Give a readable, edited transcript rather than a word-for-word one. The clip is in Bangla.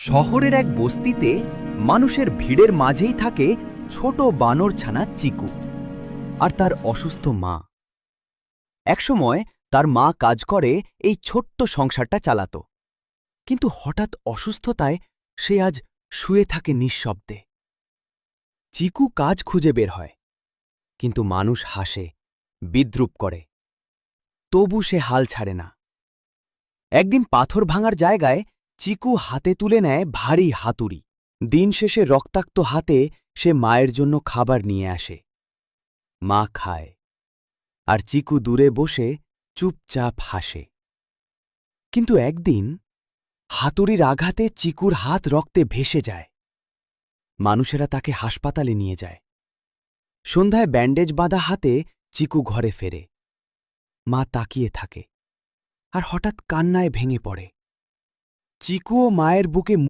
শহরের এক বস্তিতে মানুষের ভিড়ের মাঝেই থাকে ছোট বানরছানা চিকু আর তার অসুস্থ মা। একসময় তার মা কাজ করে এই ছোট্ট সংসারটা চালাত, কিন্তু হঠাৎ অসুস্থতায় সে আজ শুয়ে থাকে নিঃশব্দে। চিকু কাজ খুঁজে বের হয়, কিন্তু মানুষ হাসে, বিদ্রূপ করে, তবু সে হাল ছাড়ে না। একদিন পাথর ভাঙার জায়গায় চিকু হাতে তুলে নেয় ভারী হাতুড়ি। দিন শেষে রক্তাক্ত হাতে সে মায়ের জন্য খাবার নিয়ে আসে। মা খায়, আর চিকু দূরে বসে চুপচাপ হাসে। কিন্তু একদিন হাতুড়ির আঘাতে চিকুর হাত রক্তে ভেসে যায়। মানুষেরা তাকে হাসপাতালে নিয়ে যায়। সন্ধ্যায় ব্যান্ডেজ বাঁধা হাতে চিকু ঘরে ফেরে। মা তাকিয়ে থাকে, আর হঠাৎ কান্নায় ভেঙে পড়ে। চিকুও মায়ের বুকে